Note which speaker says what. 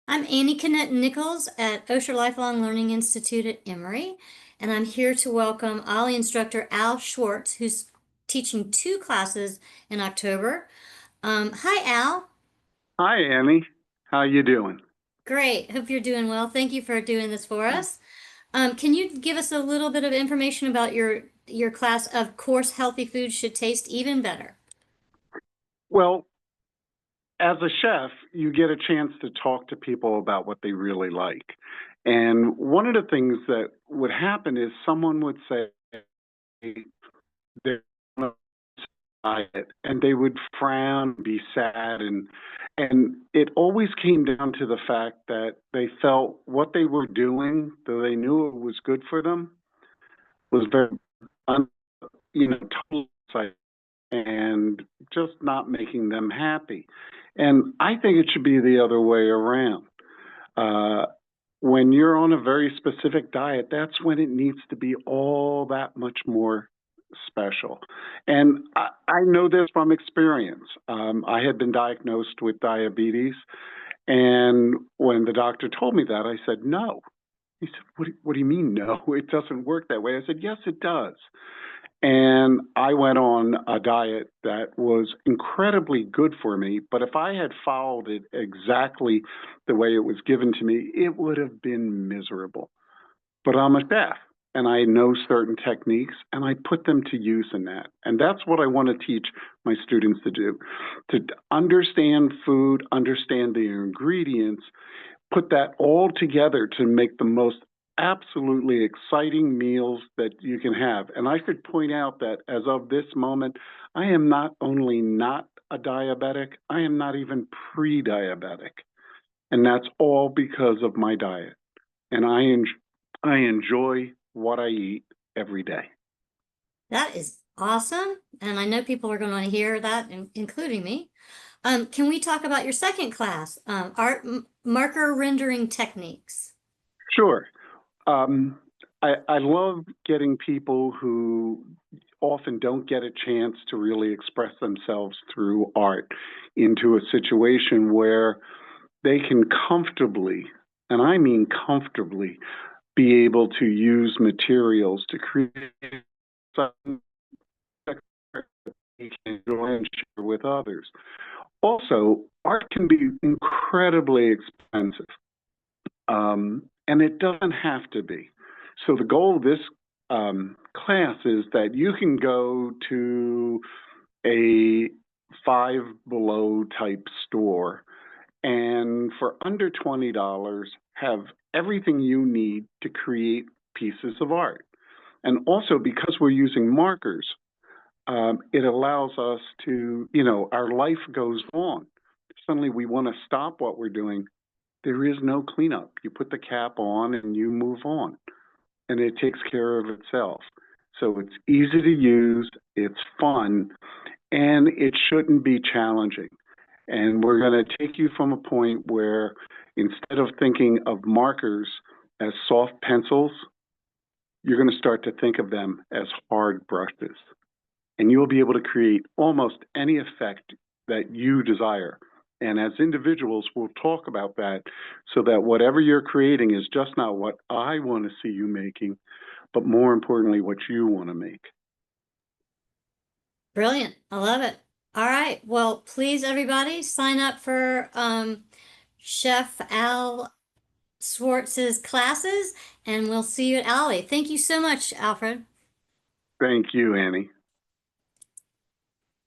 Speaker 1: I'm Annie Kennett Nichols at Osher Lifelong Learning Institute at Emory, and I'm here to welcome OLLI instructor Al Schwartz, who's teaching 2 classes in October. Hi, Al.
Speaker 2: Hi, Annie. How you doing?
Speaker 1: Great. Hope you're doing well. Thank you for doing this for us. Can you give us a little bit of information about your class? Of course, healthy foods should taste even better.
Speaker 2: Well, as a chef, you get a chance to talk to people about what they really like. And one of the things that would happen is someone would say they're on a diet, and they would frown, be sad, and it always came down to the fact that they felt what they were doing, though they knew it was good for them, was very un, total and just not making them happy. And I think it should be the other way around. Uh, when you're on a very specific diet, that's when it needs to be all that much more special. And I know this from experience. I had been diagnosed with diabetes, and when the doctor told me that, I said, no. He said, what do you mean, no? It doesn't work that way. I said, yes, it does. And I went on a diet that was incredibly good for me. But if I had followed it exactly the way it was given to me, it would have been miserable. But I'm a chef and I know certain techniques and I put them to use in that. And that's what I want to teach my students to do, to understand food, understand the ingredients, put that all together to make the most absolutely exciting meals that you can have. And I should point out that as of this moment, I am not only not a diabetic, I am not even pre-diabetic. And that's all because of my diet. And I enjoy what I eat every day.
Speaker 1: That is awesome, and I know people are going to hear that, including me. Can we talk about your second class, art marker rendering techniques?
Speaker 2: Sure. I love getting people who often don't get a chance to really express themselves through art into a situation where they can comfortably, and I mean comfortably, be able to use materials to create something that they can enjoy and share with others. Also, art can be incredibly expensive. And it doesn't have to be. So the goal of this class is that you can go to a Five Below type store and for under $20 have everything you need to create pieces of art. And also because we're using markers, it allows us to, our life goes on. Suddenly we want to stop what we're doing. There is no cleanup. You put the cap on and you move on, and it takes care of itself. So it's easy to use, it's fun, and it shouldn't be challenging. And we're going to take you from a point where instead of thinking of markers as soft pencils, you're going to start to think of them as hard brushes. And you will be able to create almost any effect that you desire. And as individuals, we'll talk about that so that whatever you're creating is just not what I want to see you making, but more importantly, what you want to make.
Speaker 1: Brilliant. I love it. All right. Well, please, everybody, sign up for Chef Al Schwartz's classes, and we'll see you at OLLI. Thank you so much, Alfred.
Speaker 2: Thank you, Annie.